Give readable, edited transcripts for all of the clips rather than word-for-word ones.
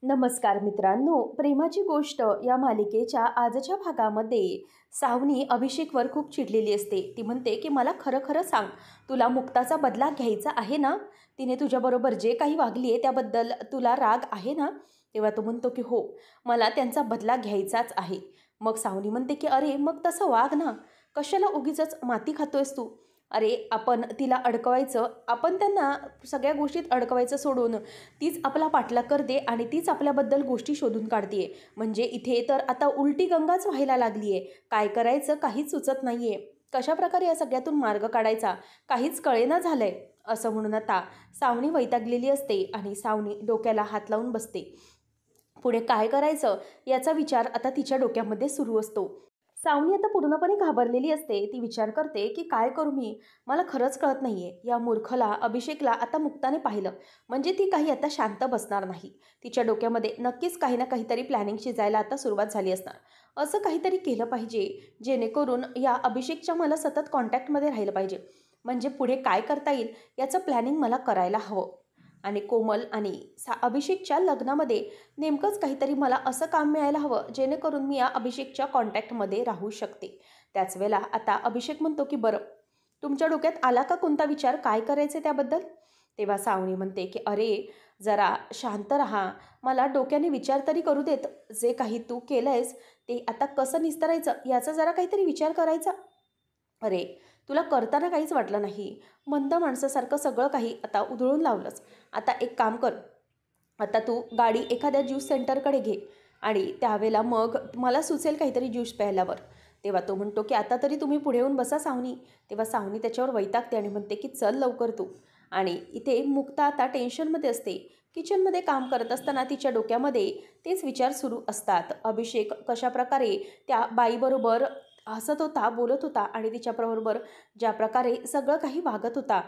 नमस्कार मित्रांनो, प्रेमाची गोष्ट या मालिकेच्या आजच्या भागामध्ये सावनी अभिषेकवर खूप चिडलेली असते. ती म्हणते की मला खरं खरं सांग, तुला मुक्ताचा बदला घ्यायचा आहे ना? तिने तुझ्याबरोबर जे काही वागली आहे त्याबद्दल तुला राग आहे ना? तेव्हा तो म्हणतो की हो, मला त्यांचा बदला घ्यायचाच आहे. मग सावनी म्हणते की अरे मग तसं वाग ना, कशाला उगीचच माती खातोयस तू? अरे आपण तिला अडकवायचं, आपण त्यांना सगळ्या गोष्टीत अडकवायचं सोडून तीच आपला पाठलाग करते आणि तीच आपल्याबद्दल गोष्टी शोधून काढते. म्हणजे इथे तर आता उलटी गंगाच व्हायला लागली आहे. काय करायचं काहीच सुचत नाही आहे. कशाप्रकारे या सगळ्यातून मार्ग काढायचा काहीच कळेना झालं आहे. असं म्हणून आता सावनी वैतागलेली असते आणि सावनी डोक्याला हात लावून बसते. पुढे काय करायचं याचा विचार आता तिच्या डोक्यामध्ये सुरू असतो. सावनी आता पूर्णपणे घाबरलेली असते. ती विचार करते की काय करू मी? मला खरंच कळत नाहीये. या मूर्खला अभिषेकला आता मुक्ताने पाहिलं म्हणजे ती काही आता शांत बसणार नाही. तिच्या डोक्यामध्ये नक्कीच काही ना काहीतरी प्लॅनिंग शिजायला आता सुरुवात झाली असणार. असं काहीतरी केलं पाहिजे जेणेकरून या अभिषेकच्या मला सतत कॉन्टॅक्टमध्ये राहिलं पाहिजे. म्हणजे पुढे काय करता येईल याचं प्लॅनिंग मला करायला हवं. आणि कोमल आणि अभिषेकच्या लग्नामध्ये नेमकंच काहीतरी मला असं काम मिळायला हवं जेणेकरून मी या अभिषेकच्या कॉन्टॅक्टमध्ये राहू शकते. त्याच वेळेला आता अभिषेक म्हणतो की बरं, तुमच्या डोक्यात आला का कोणता विचार, काय करायचं त्याबद्दल? तेव्हा सावनी म्हणते की अरे जरा शांत राहा, मला डोक्याने विचार तरी करू देत. जे काही तू केलंयस ते आता कसं निस्तरायचं याचा जरा काहीतरी विचार करायचा. अरे तुला करताना काहीच वाटलं नाही, मंद माणसासारखं सगळं काही आता उधळून लावलंस. आता एक काम कर, आता तू गाडी एखाद्या ज्यूस सेंटरकडे घे आणि त्यावेळेला मग मला सुचेल काहीतरी ज्यूस प्यायल्यावर. तेव्हा तो म्हणतो की आता तरी तुम्ही पुढे येऊन बसा सावनी. तेव्हा सावनी त्याच्यावर वैतागते आणि म्हणते की चल लवकर तू. आणि इथे मुक्ता आता टेन्शनमध्ये असते. किचनमध्ये काम करत असताना तिच्या डोक्यामध्ये तेच विचार सुरू असतात. अभिषेक कशाप्रकारे त्या बाईबरोबर हसत होता, बोलत होता आणि तिच्याबरोबर ज्या प्रकारे सगळं काही वागत होता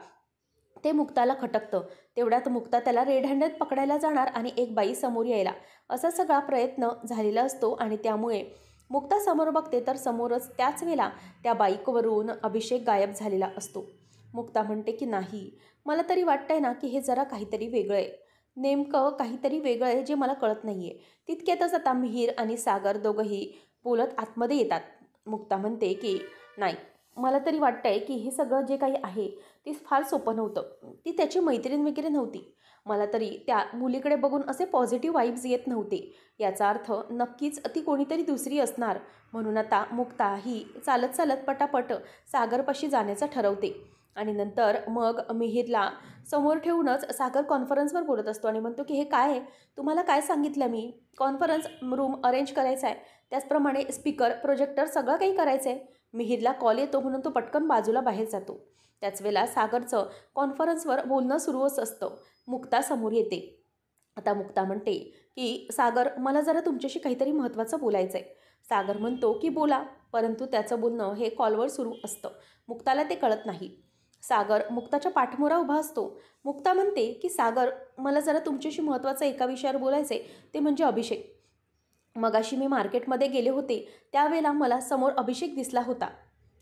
ते मुक्ताला खटकतं. तेवढ्यात मुक्ता त्याला रेड हँडेड पकडायला जाणार आणि एक बाई समोर यायला असा सगळा प्रयत्न झालेला असतो आणि त्यामुळे मुक्ता समोर बघते तर समोरच त्याच वेळेला त्या बाईकवरून अभिषेक गायब झालेला असतो. मुक्ता म्हणते की नाही, मला तरी वाटतंय ना की हे जरा काहीतरी वेगळं आहे. नेमकं काहीतरी वेगळं आहे जे मला कळत नाही आहे. तितक्यातच आता मिहीर आणि सागर दोघंही बोलत आतमध्ये येतात. मुक्ता म्हणते की नाही, मला तरी वाटतंय की हे सगळं जे काही आहे ते फार सोपं नव्हतं. ती त्याची मैत्रीण वगैरे नव्हती. मला तरी त्या मुलीकडे बघून असे पॉझिटिव्ह वाईब्स येत नव्हते. याचा अर्थ नक्कीच ती कोणीतरी दुसरी असणार. म्हणून आता मुक्ता ही चालत चालत पटापट सागरपाशी जाण्याचं ठरवते. आणि नंतर मग मिहीरला समोर ठेवूनच सागर कॉन्फरन्सवर बोलत असतो आणि म्हणतो की हे काय आहे? तुम्हाला काय सांगितलं मी? कॉन्फरन्स रूम अरेंज करायचा आहे, त्याचप्रमाणे स्पीकर, प्रोजेक्टर सगळं काही करायचं आहे. मिहीरला कॉल येतो म्हणून तो पटकन बाजूला बाहेर जातो. त्याच वेळेला सागरचं कॉन्फरन्सवर बोलणं सुरूच असतं. मुक्ता समोर येते. आता मुक्ता म्हणते की सागर, मला जरा तुमच्याशी काहीतरी महत्त्वाचं बोलायचं आहे. सागर म्हणतो की बोला, परंतु त्याचं बोलणं हे कॉलवर सुरू असतं. मुक्ताला ते कळत नाही. सागर मुक्ताच्या पाठमोरा उभा असतो. मुक्ता म्हणते की सागर, मला जरा तुमच्याशी महत्त्वाचं एका विषयावर बोलायचं आहे, ते म्हणजे अभिषेक. मगाशी मी मार्केटमध्ये गेले होते त्यावेळेला मला समोर अभिषेक दिसला होता.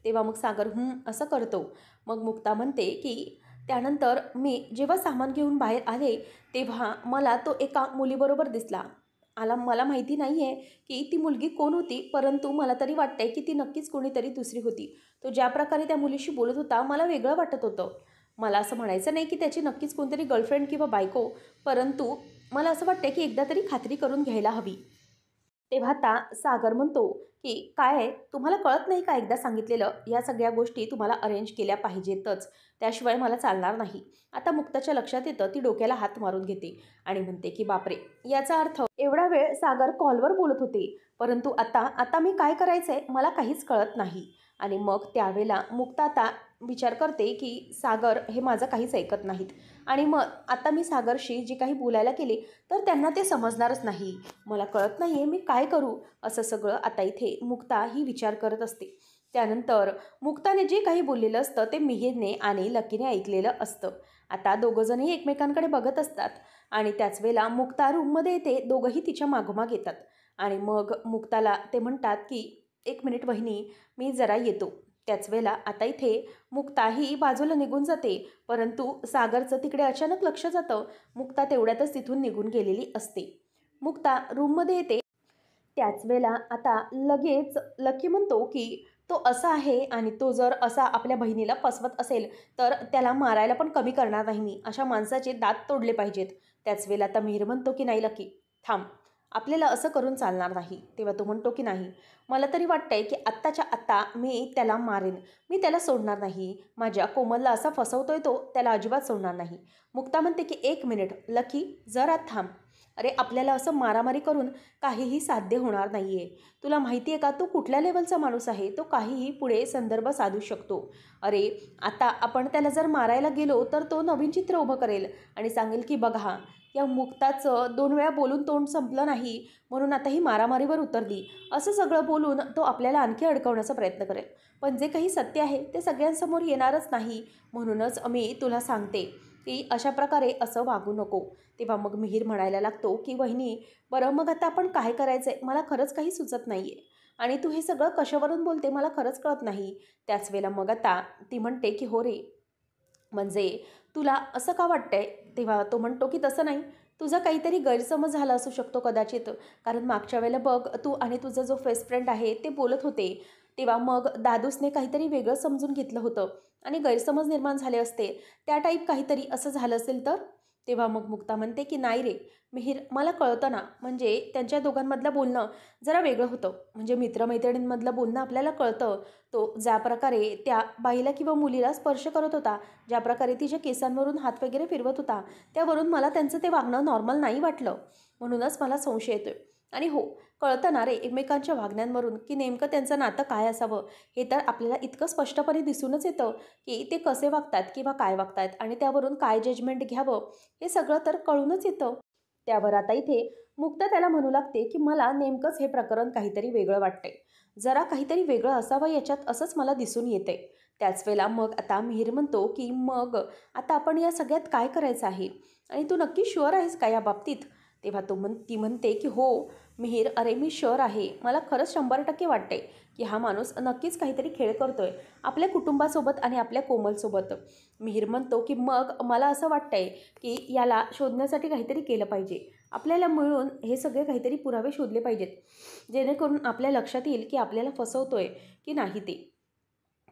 तेव्हा मग सागर असं करतो. मग मुक्ता म्हणते की त्यानंतर मी जेव्हा सामान घेऊन बाहेर आले तेव्हा मला तो एका मुलीबरोबर दिसला. मला माहिती नाही आहे की ती मुलगी कोण होती, परंतु मला तरी वाटतंय की ती नक्कीच कोणीतरी दुसरी होती. तो ज्या प्रकारे त्या मुलीशी बोलत होता मला वेगळं वाटत होतं. मला असं म्हणायचं नाही की त्याची नक्कीच कोणतरी गर्लफ्रेंड किंवा बायको, परंतु मला असं वाटतं की एकदा तरी खात्री करून घ्यायला हवी. तेव्हा आता सागर म्हणतो की काय आहे, तुम्हाला कळत नाही का, एकदा सांगितलेलं या सगळ्या गोष्टी तुम्हाला अरेंज केल्या पाहिजेतच, त्याशिवाय मला चालणार नाही. आता मुक्ताच्या लक्षात येतं. ती डोक्याला हात मारून घेते आणि म्हणते की बापरे, याचा अर्थ एवढा वेळ सागर कॉलवर बोलत होते, परंतु आता आता मी काय करायचंय मला काहीच कळत नाही. आणि मग त्यावेळेला मुक्ता आता विचार करते की सागर हे माझं काहीच ऐकत नाहीत आणि मग आता मी सागरशी जी काही बोलायला केले तर त्यांना ते समजणारच नाही. मला कळत नाही आहे मी काय करू, असं सगळं आता इथे मुक्ता ही विचार करत असते. त्यानंतर मुक्ताने जे काही बोललेलं असतं ते मिहीरने आणि लकीने ऐकलेलं असतं. आता दोघंजणही एकमेकांकडे बघत असतात आणि त्याच वेळेला मुक्ता रूममध्ये येते. दोघंही तिच्या मागोमाग येतात आणि मग मुक्ताला ते म्हणतात की एक मिनिट वहिनी, मी जरा येतो. त्याच वेळेला आता इथे मुक्ता ही बाजूला निघून जाते, परंतु सागरचं तिकडे अचानक लक्ष जातं. मुक्ता तेवढ्यातच तिथून निघून गेलेली असते. मुक्ता रूममध्ये येते. त्याच वेळेला आता लगेच लकी म्हणतो की तो असा आहे आणि तो जर असा आपल्या बहिणीला फसवत असेल तर त्याला मारायला पण कमी करणार नाही मी. अशा माणसाचे दात तोडले पाहिजेत. त्याच वेळेला आता मिहीर म्हणतो की नाही लकी, थांब, आपल्याला असं करून चालणार नाही. तेव्हा तो म्हणतो की नाही, मला तरी वाटतंय की आत्ताच्या आत्ता मी त्याला मारेन. मी त्याला सोडणार नाही. माझ्या कोमलला असा फसवतोय तो, त्याला अजिबात सोडणार नाही. मुक्ता म्हणते की 1 मिनिट लकी, जरा थांब. अरे आपल्याला असं मारामारी करून काहीही साध्य होणार नाही आहे. तुला माहिती आहे का तो कुठल्या लेवलचा माणूस आहे. तो काहीही पुढे संदर्भ साधू शकतो. अरे आता आपण त्याला जर मारायला गेलो तर तो नवीन चित्र उभं करेल आणि सांगेल की बघा या मुक्ताचं 2 वेळा बोलून तोंड संपलं नाही म्हणून आता ही मारामारीवर उतरली. असं सगळं बोलून तो आपल्याला आणखी अडकवण्याचा प्रयत्न करेल. पण जे काही सत्य आहे ते सगळ्यांसमोर येणारच नाही. म्हणूनच मी तुला सांगते की अशा प्रकारे असं वागू नको. तेव्हा मग मिहीर म्हणायला लागतो की वहिनी, बरं मग आता आपण काय करायचं आहे, मला खरंच काही सुचत नाही आहे आणि तू हे सगळं कशावरून बोलते मला खरंच कळत नाही. त्याच वेळेला मग आता ती म्हणते की हो रे, म्हणजे तुला असं का वाटतंय. तेव्हा तो म्हणतो की तसं नाही, तुझा काहीतरी गैरसमज झाला असू शकतो कदाचित. कारण मागच्या वेळेला बघ तू आणि तुझा जो बेस्ट फ्रेंड आहे ते बोलत होते, तेव्हा मग दादूसने काहीतरी वेगळं समजून घेतलं होतं आणि गैरसमज निर्माण झाले असते. त्या टाईप काहीतरी असं झालं असेल तर. तेव्हा मग मुक्ता म्हणते की नाही रे मिहीर, मला कळतं ना, म्हणजे त्यांच्या दोघांमधलं बोलणं जरा वेगळं होतं. म्हणजे मित्रमैत्रिणींमधलं बोलणं आपल्याला कळतं. तो ज्या प्रकारे त्या बाईला किंवा मुलीला स्पर्श करत होता, ज्या प्रकारे तिच्या केसांवरून हात वगैरे फिरवत होता, त्यावरून मला त्यांचं ते वागणं नॉर्मल नाही वाटलं. म्हणूनच मला संशय येतोय. आणि हो, कळतं ना रे एकमेकांच्या वागण्यांवरून की नेमकं त्यांचं नातं काय असावं. हे तर आपल्याला इतकं स्पष्टपणे दिसूनच येतं की ते कसे वागतात किंवा काय वागतात आणि त्यावरून काय जजमेंट घ्यावं हे सगळं तर कळूनच येतं. त्यावर आता इथे मुक्ता त्याला म्हणू लागते की मला नेमकंच हे प्रकरण काहीतरी वेगळं वाटतंय. जरा काहीतरी वेगळं असावं याच्यात असंच मला दिसून येते. त्याच वेळेला मग आता मिहीर म्हणतो की मग आता आपण या सगळ्यात काय करायचं आहे आणि तू नक्की शुअर आहेस का या बाबतीत. तेव्हा ती म्हणते की हो मिहीर, अरे मी शुअर आहे. मला खरंच 100% वाटते की हा माणूस नक्कीच काहीतरी खेळ करतोय आपल्या कुटुंबासोबत आणि आपल्या कोमलसोबत. मिहीर म्हणतो की मग मला असं वाटतंय की याला शोधण्यासाठी काहीतरी केलं पाहिजे. आपल्याला मिळून हे सगळे काहीतरी पुरावे शोधले पाहिजेत, जेणेकरून आपल्या लक्षात येईल की आपल्याला फसवतोय की नाही ते.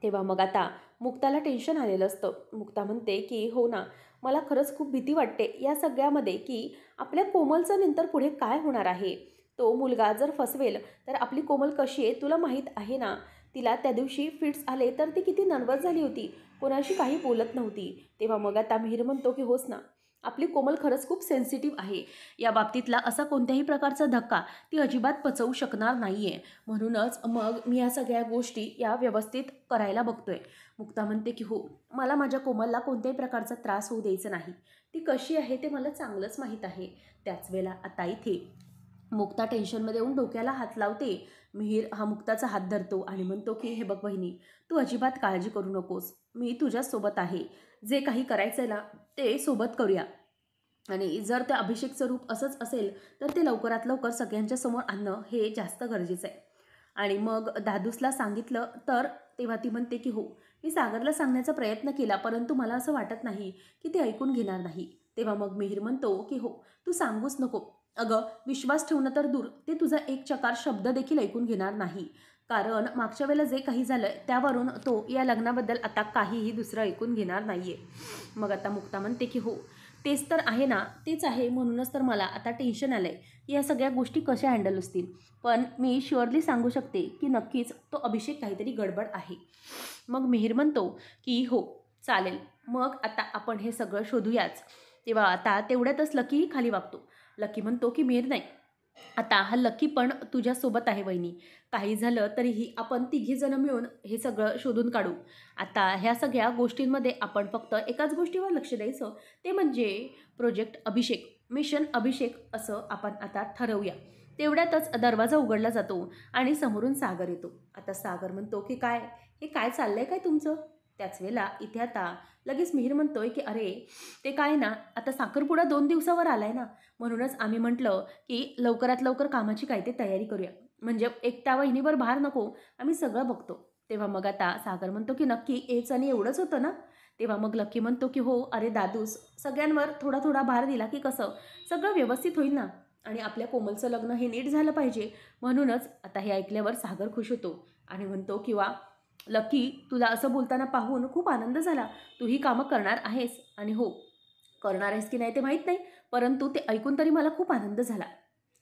तेव्हा मग आता मुक्ताला टेन्शन आलेलं असतं. मुक्ता म्हणते की हो ना, मला खरंच खूप भीती वाटते या सगळ्यामध्ये की आपल्या कोमलचं नंतर पुढे काय होणार आहे. तो मुलगा जर फसवेल तर आपली कोमल कशी आहे तुला माहीत आहे ना. तिला त्या दिवशी फिट्स आले तर ती किती नर्वस झाली होती, कोणाशी काही बोलत नव्हती. तेव्हा मग आता मिहीर म्हणतो की होच ना, आपली कोमल खरंच खूप सेन्सिटिव्ह आहे. या बाबतीतला असा कोणत्याही प्रकारचा धक्का ती अजिबात पचवू शकणार नाही आहे. म्हणूनच मग मी या सगळ्या गोष्टी या व्यवस्थित करायला बघतोय. मुक्ता म्हणते की हो, मला माझ्या कोमलला कोणत्याही प्रकारचा त्रास होऊ द्यायचा नाही. ती कशी आहे ते मला चांगलंच माहीत आहे. त्याच वेळेला आता इथे मुक्ता टेन्शनमध्ये येऊन डोक्याला हात लावते. मिहीर हा मुक्ताचा हात धरतो आणि म्हणतो की हे बघ बहिणी, तू अजिबात काळजी करू नकोस. मी तुझ्यासोबत आहे. जे काही करायचं आहे ना ते सोबत करूया. आणि जर त्या अभिषेकचं रूप असंच असेल तर ते लवकरात लवकर सगळ्यांच्या समोर आणणं हे जास्त गरजेचं आहे. आणि मग दादूसला सांगितलं तर. तेव्हा ती म्हणते की हो, मी सागरला सांगण्याचा प्रयत्न केला परंतु मला असं वाटत नाही की ते ऐकून घेणार नाही. तेव्हा मग मिहीर म्हणतो की हो, तू सांगूच नको. अगं विश्वास ठेवणं तर दूर, ते तुझा एक चकार शब्द देखील ऐकून घेणार नाही. कारण मागच्या वेळेला जे काही झालं त्यावरून तो या लग्नाबद्दल आता काहीही दुसरं ऐकून घेणार नाही आहे. मग आता मुक्ता म्हणते की हो, तेच तर आहे ना, तेच आहे. म्हणूनच तर मला आता टेन्शन आलं आहे की या सगळ्या गोष्टी कशा हँडल असतील. पण मी शुअरली सांगू शकते की नक्कीच तो अभिषेक काहीतरी गडबड आहे. मग मिहीर म्हणतो की हो चालेल, मग आता आपण हे सगळं शोधूयाच. तेव्हा आता तेवढ्यातच लकीही खाली वागतो. लकी म्हणतो की मिहीर नाही, आता हा लकी पण तुझ्यासोबत आहे वहिनी. काही झालं तरीही आपण तिघीजणं मिळून हे सगळं शोधून काढू. आता ह्या सगळ्या गोष्टींमध्ये आपण फक्त एकाच गोष्टीवर लक्ष द्यायचं, ते म्हणजे प्रोजेक्ट अभिषेक, मिशन अभिषेक असं आपण आता ठरवूया. तेवढ्यातच दरवाजा उघडला जातो आणि समोरून सागर येतो. आता सागर म्हणतो की काय, हे काय चाललंय काय तुमचं. त्याच वेळेला इथे आता लगेच मिहीर म्हणतोय की अरे ते काय ना, आता साखरपुडा 2 दिवसावर आलाय ना, म्हणूनच आम्ही म्हटलं की लवकरात लवकर कामाची काय ते तयारी करूया, म्हणजे एक त्या वहिनीवर भार नको, आम्ही सगळं बघतो. तेव्हा मग आता सागर म्हणतो की नक्की हेच आणि एवढंच होतं ना. तेव्हा मग लकी म्हणतो की हो, अरे दादूस, सगळ्यांवर थोडा थोडा भार दिला की कसं सगळं व्यवस्थित होईल ना. आणि आपल्या कोमलचं लग्न हे नीट झालं पाहिजे. म्हणूनच आता हे ऐकल्यावर सागर खुश होतो आणि म्हणतो किंवा लकी, तुला असं बोलताना पाहून खूप आनंद झाला. तू ही कामं करणार आहेस आणि हो, करणार आहेस की नाही ते माहीत नाही, परंतु ते ऐकून तरी मला खूप आनंद झाला.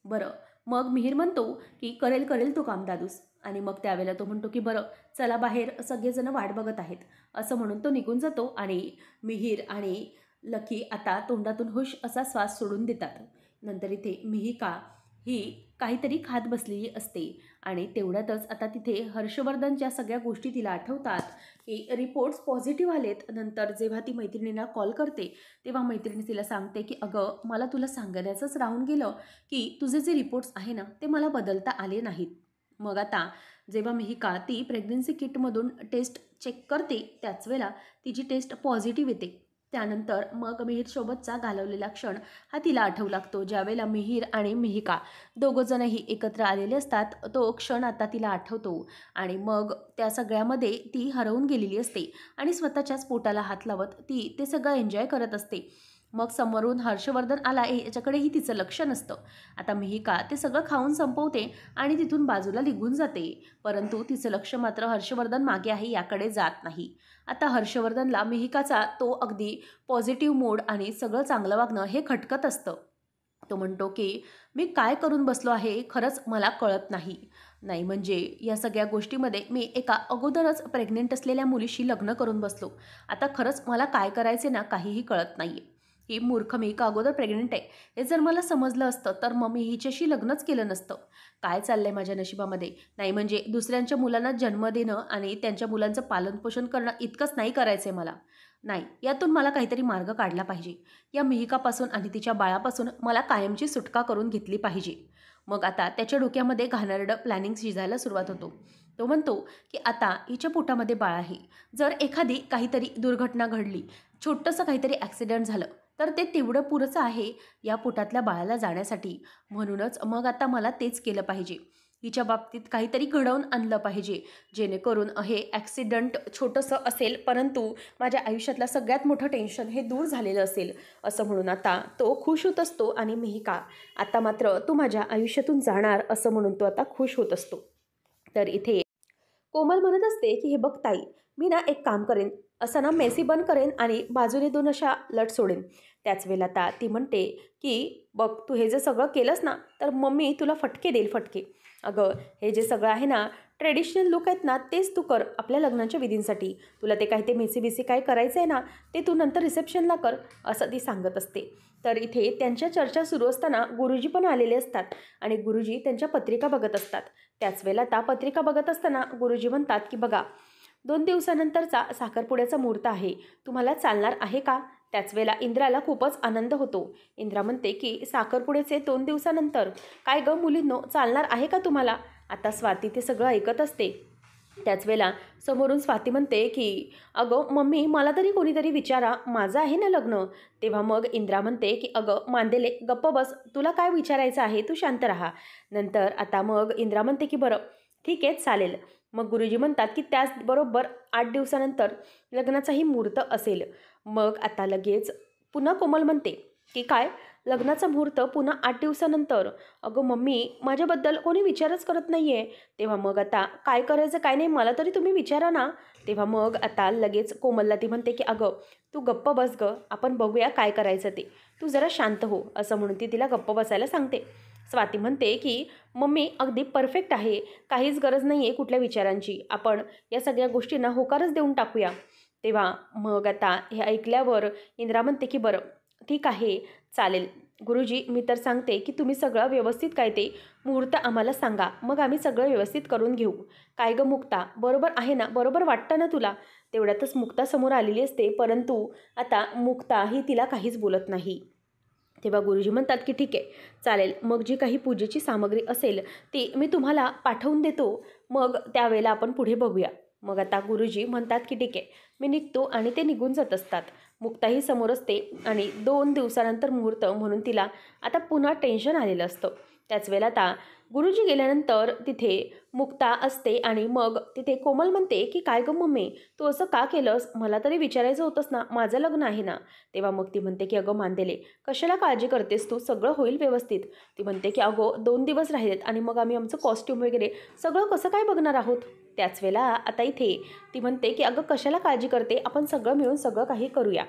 बरं, मग मिहीर म्हणतो की करेल करेल तो काम दादूस. आणि मग त्यावेळेला तो म्हणतो की बरं चला, बाहेर सगळेजण वाट बघत आहेत, असं म्हणून तो निघून जातो. आणि मिहीर आणि लकी आता तोंडातून हुश असा श्वास सोडून देतात. नंतर इथे मिहिका ही काहीतरी खात बसलेली असते आणि तेवढ्यातच आता तिथे हर्षवर्धनच्या सगळ्या गोष्टी तिला आठवतात की रिपोर्ट्स पॉझिटिव्ह आलेत. नंतर जेव्हा ती मैत्रिणींना कॉल करते तेव्हा मैत्रिणी तिला सांगते की अगं, मला तुला सांगण्याचंच राहून गेलं की तुझे जे रिपोर्ट्स आहे ना ते मला बदलता आले नाहीत. मग आता जेव्हा मिहिका ती प्रेग्नन्सी किटमधून टेस्ट चेक करते त्याच वेळेला तिची टेस्ट पॉझिटिव्ह येते. त्यानंतर मग मिहीरसोबतचा घालवलेला क्षण हा तिला आठवू लागतो. ज्यावेळेला मिहीर आणि मिहिका दोघंजणही एकत्र आलेले असतात, तो क्षण आता तिला आठवतो. आणि मग त्या सगळ्यामध्ये ती हरवून गेलेली असते आणि स्वतःच्याच पोटाला हात लावत ती ते सगळं एन्जॉय करत असते. मग समोरून हर्षवर्धन आला याच्याकडेही तिचं लक्ष नसतं. आता मिहिका ते सगळं खाऊन संपवते आणि तिथून बाजूला निघून जाते, परंतु तिचं लक्ष मात्र हर्षवर्धन मागे आहे याकडे जात नाही. आता हर्षवर्धनला मिहिकाचा तो अगदी पॉझिटिव्ह मूड आणि सगळं चांगलं वागणं हे खटकत असतं. तो म्हणतो की मी काय करून बसलो आहे खरंच मला कळत नाही. नाही म्हणजे या सगळ्या गोष्टीमध्ये मी एका अगोदरच प्रेग्नेंट असलेल्या मुलीशी लग्न करून बसलो. आता खरंच मला काय करायचे ना काहीही कळत नाही आहे. ही मूर्ख मिहिका अगोदर प्रेग्नेंट आहे हे जर मला समजलं असतं तर मग मी हिच्याशी लग्नच केलं नसतं. काय चाललंय माझ्या नशिबामध्ये. नाही म्हणजे दुसऱ्यांच्या मुलांना जन्म देणं आणि त्यांच्या मुलांचं पालनपोषण करणं इतकंच नाही करायचं आहे मला. नाही, यातून मला काहीतरी मार्ग काढला पाहिजे. या मिहिकापासून आणि तिच्या बाळापासून मला कायमची सुटका करून घेतली पाहिजे. मग आता त्याच्या डोक्यामध्ये घाणेरडं प्लॅनिंग शिजायला सुरुवात होतो. तो म्हणतो की आता हिच्या पोटामध्ये बाळ आहे. जर एखादी काहीतरी दुर्घटना घडली, छोटंसं काहीतरी ॲक्सिडेंट झालं तर ते तेवढं पुरेसं आहे या पोटातल्या बाळाला जाण्यासाठी. म्हणूनच मग आता मला तेच केलं पाहिजे. हिच्या बाबतीत काहीतरी घडवून आणलं पाहिजे, जेणेकरून हे ॲक्सिडंट छोटंसं असेल परंतु माझ्या आयुष्यातलं सगळ्यात मोठं टेन्शन हे दूर झालेलं असेल, असं म्हणून आता तो खुश होत असतो. आणि मिहिका, आता मात्र तू माझ्या आयुष्यातून जाणार असं म्हणून तो आता खुश होत असतो. तर इथे कोमल म्हणत असते की हे बघ ताई, मी ना एक काम करेन, असं ना मेसी बंद करेन आणि बाजूने 2 अशा लट सोडेन. त्याच वेळेला आता ती म्हणते की बघ, तू हे जे सगळं केलंस ना तर मम्मी तुला फटके देईल, फटके. अगं, हे जे सगळं आहे ना ट्रेडिशनल लुक आहेत ना तेच तू कर आपल्या लग्नाच्या विधींसाठी. तुला ते काही ते मेसी बेसी काय करायचं आहे ना ते तू नंतर रिसेप्शनला कर, असं ती सांगत असते. तर इथे त्यांच्या चर्चा सुरू असताना गुरुजी पण आलेले असतात आणि गुरुजी त्यांच्या पत्रिका बघत असतात. त्याच वेळेला त्या पत्रिका बघत असताना गुरुजी म्हणतात की बघा, 2 दिवसानंतरचा साखरपुड्याचा मुहूर्त आहे, तुम्हाला चालणार आहे का? त्याच वेळेला इंद्राला खूपच आनंद होतो. इंद्रा म्हणते की साखरपुड्याचे 2 दिवसानंतर काय गं मुलींनो, चालणार आहे का तुम्हाला? आता स्वाती ते सगळं ऐकत असते. त्याच वेळेला समोरून स्वाती म्हणते की अगं मम्मी, मला तरी कोणीतरी विचारा, माझं आहे ना लग्न. तेव्हा मग इंद्रा म्हणते की अगं मांदेले, गप्प बस, तुला काय विचारायचं आहे, तू शांत राहा. नंतर आता मग इंद्रा म्हणते की बरं ठीक आहे चालेल. मग गुरुजी म्हणतात की त्याचबरोबर 8 दिवसानंतर लग्नाचाही मुहूर्त असेल. मग आता लगेच पुन्हा कोमल म्हणते की काय, लग्नाचा मुहूर्त पुन्हा 8 दिवसानंतर? अगं मम्मी, माझ्याबद्दल कोणी विचारच करत नाही आहे. तेव्हा मग आता काय करायचं काय नाही मला तरी तुम्ही विचारा ना. तेव्हा मग आता लगेच कोमलला ती म्हणते की अगं तू गप्प बस गं, आपण बघूया काय करायचं ते, तू जरा शांत हो, असं म्हणून ती तिला गप्प बसायला सांगते. स्वाती म्हणते की मम्मी अगदी परफेक्ट आहे, काहीच गरज नाही आहे कुठल्या विचारांची, आपण या सगळ्या गोष्टींना होकारच देऊन टाकूया. तेव्हा मग आता हे ऐकल्यावर इंद्रा म्हणते की बरं ठीक आहे चालेल गुरुजी, मी तर सांगते की तुम्ही सगळं व्यवस्थित काय ते मुहूर्त आम्हाला सांगा, मग आम्ही सगळं व्यवस्थित करून घेऊ. काय गं मुक्ता, बरोबर आहे ना, बरोबर वाटतं ना तुला? तेवढ्यातच मुक्ता समोर आलेली असते, परंतु आता मुक्ता ही तिला काहीच बोलत नाही. तेव्हा गुरुजी म्हणतात की ठीक आहे चालेल, मग जी काही पूजेची सामग्री असेल ती मी तुम्हाला पाठवून देतो, मग त्यावेळेला आपण पुढे बघूया. मग आता गुरुजी म्हणतात की ठीक आहे, मी निघतो आणि ते निघून जात असतात. मुक्ताही समोर असते आणि 2 दिवसानंतर मुहूर्त म्हणून तिला आता पुन्हा टेन्शन आलेलं असतं. त्याच वेळेला आता गुरुजी गेल्यानंतर तिथे मुक्ता असते आणि मग तिथे कोमल म्हणते की काय गं मम्मी, तू असं का केलंस? मला तरी विचारायचं होतंस ना, माझं लग्न आहे ना. तेव्हा मग ती म्हणते की अगं मांदेले, कशाला काळजी करतेस तू, सगळं होईल व्यवस्थित. ती म्हणते की अगो 2 दिवस राहिलेत आणि मग आम्ही आमचं कॉस्ट्यूम वगैरे सगळं कसं काय बघणार आहोत. त्याच वेळेला आता इथे ती म्हणते की अगं कशाला काळजी करते, आपण सगळं मिळून सगळं काही करूया.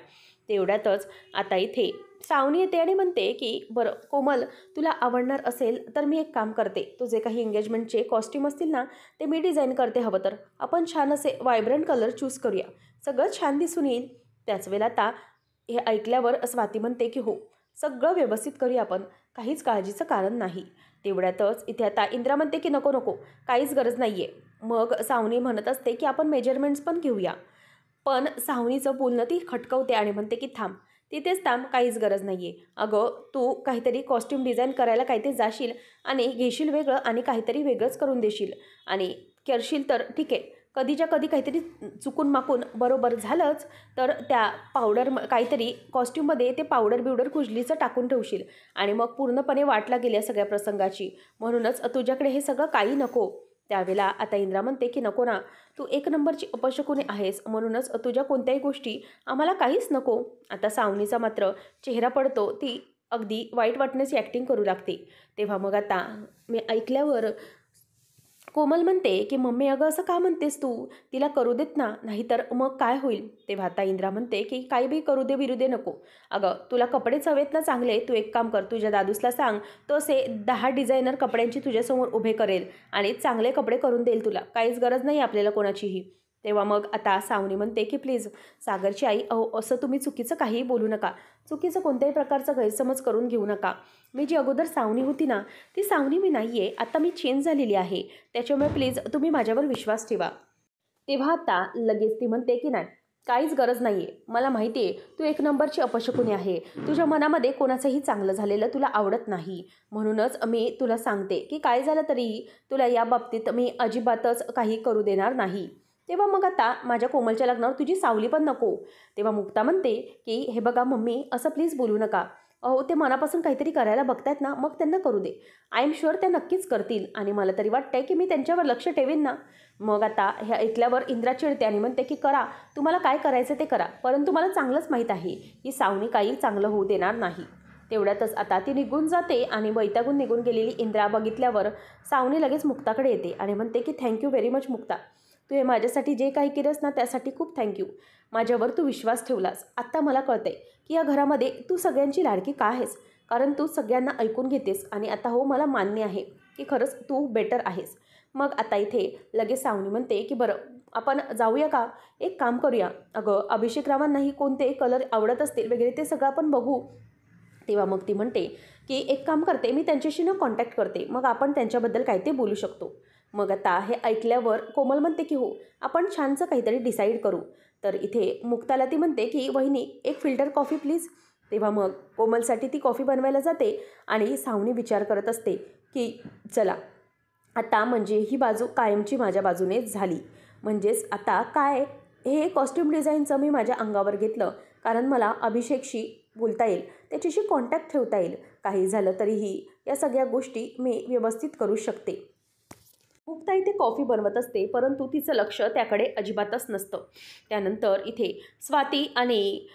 तेवढ्यातच आता इथे सावनी येते आणि म्हणते की बरं कोमल, तुला आवडणार असेल तर मी एक काम करते, तुझे काही एंगेजमेंटचे कॉस्ट्यूम असतील ना ते मी डिझाईन करते, हवं तर आपण छान असे व्हायब्रंट कलर चूज करूया, सगळं छान दिसून येईल. त्याच वेळेला आता हे ऐकल्यावर स्वाती म्हणते की हो, सगळं व्यवस्थित करूया आपण, काहीच काळजीचं कारण नाही. तेवढ्यातच इथे आता इंद्रा म्हणते की नको नको, काहीच गरज नाही आहे. मग सावनी म्हणत असते की आपण मेजरमेंट्स पण घेऊया. पण सावनीचं बोलणं ती खटकवते आणि म्हणते की थांब, तिथेच थांब, काहीच गरज नाही आहे. अगं तू काहीतरी कॉस्ट्यूम डिझाईन करायला काहीतरी जाशील आणि घेशील वेगळं आणि काहीतरी वेगळंच करून देशील आणि करशील तर ठीक आहे, कधीच्या कधी काहीतरी चुकून माकून बरोबर झालंच तर त्या पावडर काहीतरी कॉस्ट्यूममध्ये ते पावडर बिवडर कुजलीचं टाकून ठेवशील आणि मग पूर्णपणे वाटला गेल्या सगळ्या प्रसंगाची. म्हणूनच तुझ्याकडे हे सगळं काही नको. त्यावेळेला आता इंद्रा म्हणते की नको ना, तू एक नंबरची अपशकुनी आहेस, म्हणूनच तुझ्या कोणत्याही गोष्टी आम्हाला काहीच नको. आता सावनीचा मात्र चेहरा पडतो, ती अगदी वाईट वाटण्याची ॲक्टिंग करू लागते. तेव्हा मग आता मी ऐकल्यावर कोमल म्हणते की मम्मी अगं असं का म्हणतेस तू, तिला करू देत ना, नाहीतर मग काय होईल. तेव्हा आता इंद्रा म्हणते की काही बी करू दे बिरू दे नको. अगं तुला कपडेच हवेत ना चांगले, तू एक काम कर, तुझ्या दादूसला सांग, तो असे 10 डिझायनर कपड्यांची तुझ्यासमोर उभे करेल आणि चांगले कपडे करून देईल तुला, काहीच गरज नाही आपल्याला कोणाचीही. तेव्हा मग आता सावनी म्हणते की प्लीज सागरची आई, अहो असं तुम्ही चुकीचं काहीही बोलू नका, चुकीचं कोणत्याही प्रकारचा गैरसमज करून घेऊ नका. मी जी अगोदर सावनी होती ना, ती सावनी मी नाही आहे, आता मी चेंज झालेली आहे, त्याच्यामुळे प्लीज तुम्ही माझ्यावर विश्वास ठेवा. तेव्हा आता लगेच ती म्हणते की नाही, काहीच गरज नाही आहे, मला माहिती आहे तू एक नंबरची अपशकुनी आहे, तुझ्या मनामध्ये कोणाचंही चांगलं झालेलं तुला आवडत नाही, म्हणूनच मी तुला सांगते की काय झालं तरी तुला या बाबतीत मी अजिबातच काही करू देणार नाही. तेव्हा मग आता माझ्या कोमलच्या लग्नावर तुझी सावली पण नको. तेव्हा मुक्ता म्हणते की हे बघा मम्मी, असं प्लीज बोलू नका, अहो ते मनापासून काहीतरी करायला बघतायत ना, मग त्यांना करू दे, आय एम शुअर त्या नक्कीच करतील आणि मला तरी वाटतंय की मी त्यांच्यावर लक्ष ठेवीन ना. मग आता हे ऐकल्यावर इंद्रा चिडते आणि म्हणते की करा, तुम्हाला काय करायचं ते करा, परंतु मला चांगलंच माहीत आहे की सावनी काही चांगलं होऊ देणार नाही. तेवढ्यातच आता ती निघून जाते आणि वैतागून निघून गेलेली इंद्रा बघितल्यावर सावनी लगेच मुक्ताकडे येते आणि म्हणते की थँक्यू व्हेरी मच मुक्ता, तू हे माझ्यासाठी जे काही केलंस ना त्यासाठी खूप थँक्यू, माझ्यावर तू विश्वास ठेवलास. आत्ता मला कळतंय की या घरामध्ये तू सगळ्यांची लाडकी का आहेस, कारण तू सगळ्यांना ऐकून घेतेस आणि आता हो मला मान्य आहे की खरंच तू बेटर आहेस. मग आता इथे लगेच सावनी म्हणते की बरं आपण जाऊया का, एक काम करूया, अगं अभिषेक रावांनाही कोणते कलर आवडत असतील वगैरे ते सगळं आपण बघू. तेव्हा मग ती म्हणते की एक काम करते, मी त्यांच्याशी न कॉन्टॅक्ट करते, मग आपण त्यांच्याबद्दल काय ते बोलू शकतो. मग आता हे ऐकल्यावर कोमल म्हणते की हो, आपण छानसं काहीतरी डिसाईड करू. तर इथे मुक्ताला ती म्हणते की वहिनी एक फिल्टर कॉफी प्लीज. तेव्हा मग कोमलसाठी ती कॉफी बनवायला जाते आणि सावनी विचार करत असते की चला आता म्हणजे ही बाजू कायमची माझ्या बाजूनेच झाली. म्हणजेच आता काय, हे कॉस्ट्यूम डिझाईनचं मी माझ्या अंगावर घेतलं, कारण मला अभिषेकशी बोलता येईल, त्याच्याशी कॉन्टॅक्ट ठेवता येईल, काही झालं तरीही या सगळ्या गोष्टी मी व्यवस्थित करू शकते. मुक्ता इथे कॉफी बनवत असते, परंतु तिचं लक्ष त्याकडे अजिबातच नसतं. त्यानंतर इथे स्वाती आणि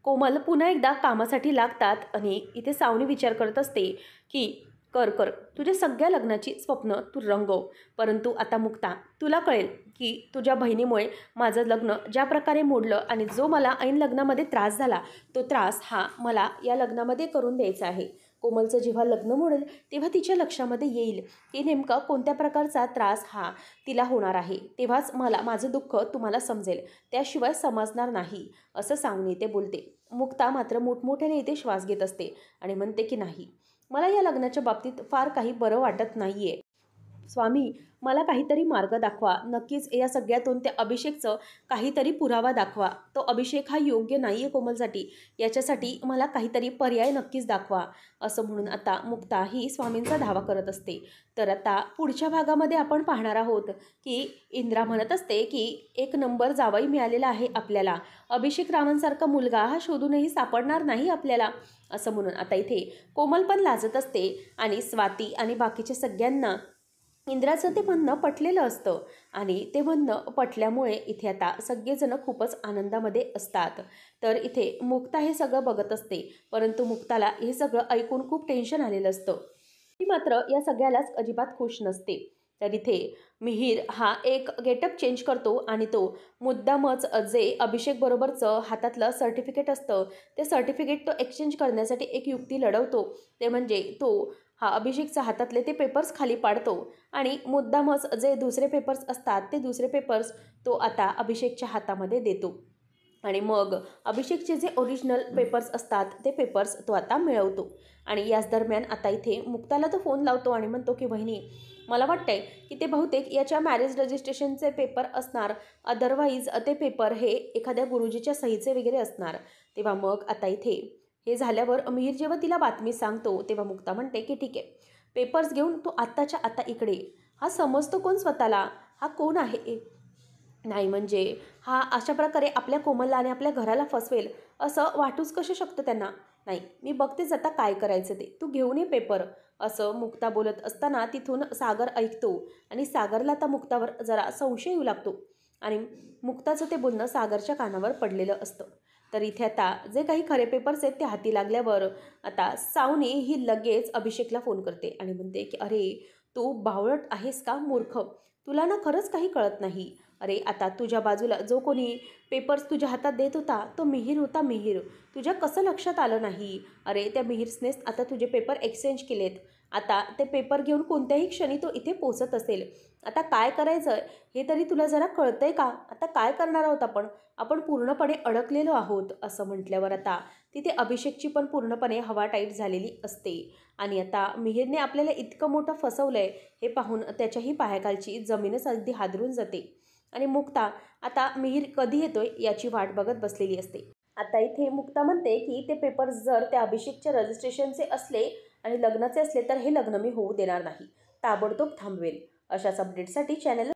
कोमल पुन्हा एकदा कामासाठी लागतात आणि इथे सावनी विचार करत असते की कर कर, तुझ्या सगळ्या लग्नाची स्वप्न तू रंगव, परंतु आता मुक्ता तुला कळेल की तुझ्या बहिणीमुळे माझं लग्न ज्या प्रकारे मोडलं आणि जो मला ऐन लग्नामध्ये त्रास झाला, तो त्रास हा मला या लग्नामध्ये करून द्यायचा आहे. कोमलचं जेव्हा लग्न मोडेल तेव्हा तिच्या लक्षामध्ये येईल की नेमका कोणत्या प्रकारचा त्रास हा तिला होणार आहे, तेव्हाच मला माझं दुःख तुम्हाला समजेल, त्याशिवाय समजणार नाही, असं सावनी ते बोलते. मुक्ता मात्र मोठमोठ्याने इथे श्वास घेत असते आणि म्हणते की नाही, मला या लग्नाच्या बाबतीत फार काही बरं वाटत नाही आहे. स्वामी, मला काहीतरी मार्ग दाखवा. नक्कीच या सगळ्यातून त्या अभिषेकचं काहीतरी पुरावा दाखवा. तो अभिषेक हा योग्य नाही आहे कोमलसाठी. याच्यासाठी मला काहीतरी पर्याय नक्कीच दाखवा. असं म्हणून आता मुक्ता ही स्वामींचा धावा करत असते. तर आता पुढच्या भागामध्ये आपण पाहणार आहोत की इंद्रा म्हणत असते की एक नंबर जावई मिळालेला आहे आपल्याला. अभिषेक रावांसारखा मुलगा हा शोधूनही सापडणार नाही आपल्याला. असं म्हणून आता इथे कोमल पण लाजत असते आणि स्वाती आणि बाकीच्या सगळ्यांना इंद्राचं ते म्हणणं पटलेलं असतं आणि ते म्हणणं पटल्यामुळे इथे आता सगळेजण खूपच आनंदामध्ये असतात. तर इथे मुक्ता हे सगळं बघत असते, परंतु मुक्ताला हे सगळं ऐकून खूप टेन्शन आलेलं असतं. ती मात्र या सगळ्यालाच अजिबात खुश नसते. तर इथे मिहीर हा एक गेटअप चेंज करतो आणि तो मुद्दामच जे अभिषेक बरोबरचं हातातलं सर्टिफिकेट असतं ते सर्टिफिकेट तो एक्सचेंज करण्यासाठी एक युक्ती लढवतो. ते म्हणजे तो हा अभिषेकच्या हातातले ते पेपर्स खाली पाडतो आणि मुद्दामच जे दुसरे पेपर्स असतात ते दुसरे पेपर्स तो आता अभिषेकच्या हातामध्ये देतो आणि मग अभिषेकचे जे ओरिजिनल पेपर्स असतात ते पेपर्स तो आता मिळवतो. आणि याच दरम्यान आता इथे मुक्ताला तो फोन लावतो आणि म्हणतो की बहिणी, मला वाटतंय की ते बहुतेक याच्या मॅरेज रजिस्ट्रेशनचे पेपर असणार, अदरवाईज ते पेपर हे एखाद्या गुरुजीच्या सहीचे वगैरे असणार. तेव्हा मग आता इथे हे झाल्यावर मिहीर जेव्हा तिला बातमी सांगतो तेव्हा मुक्ता म्हणते की ठीक आहे, पेपर्स घेऊन तू आत्ताच्या आता इकडे. हा समजतो कोण स्वतःला? हा कोण आहे? नाही म्हणजे हा अशा प्रकारे आपल्या कोमलला आणि आपल्या घराला फसवेल असं वाटूच कसं शकतं त्यांना? नाही, मी बघतेच आता काय करायचं ते. तू घेऊन ये पेपर. असं मुक्ता बोलत असताना तिथून सागर ऐकतो आणि सागरला आता मुक्तावर जरा संशय येऊ लागतो आणि मुक्ताचं ते बोलणं सागरच्या कानावर पडलेलं असतं. तर इथे आता जे काही खरे पेपर्स आहेत ते हाती लागल्यावर आता सावनी ही लगेच अभिषेकला फोन करते आणि म्हणते की अरे, तू बावळट आहेस का मूर्ख? तुला ना खरंच काही कळत नाही. अरे, आता तुझ्या बाजूला जो कोणी पेपर्स तुझ्या हातात देत होता तो मिहीर होता. मिहीर, तुझ्या कसं लक्षात आलं नाही? अरे, त्या मिहीरनेच आता तुझे पेपर एक्सचेंज केलेत. आता ते पेपर घेऊन कोणत्याही क्षणी तो इथे पोचत असेल. आता काय करायचं हे तरी तुला जरा कळतंय का? आता काय करणार आहोत आपण? आपण पूर्णपणे अडकलेलो आहोत. असं म्हटल्यावर आता तिथे अभिषेकची पण पूर्णपणे हवा टाईट झालेली असते आणि आता मिहीरने आपल्याला इतकं मोठं फसवलंय हे पाहून त्याच्याही पायाखालची जमीनच अगदी हादरून जाते आणि मुक्ता आता मिहीर कधी येतोय याची वाट बघत बसलेली असते. आता इथे मुक्ता म्हणते की ते पेपर्स जर त्या अभिषेकच्या रजिस्ट्रेशनचे असले आणि लग्नाचे असले तर हे लग्न मी होऊ देणार नाही, ताबडतोब थांबवेल. अशाच अपडेटसाठी चॅनल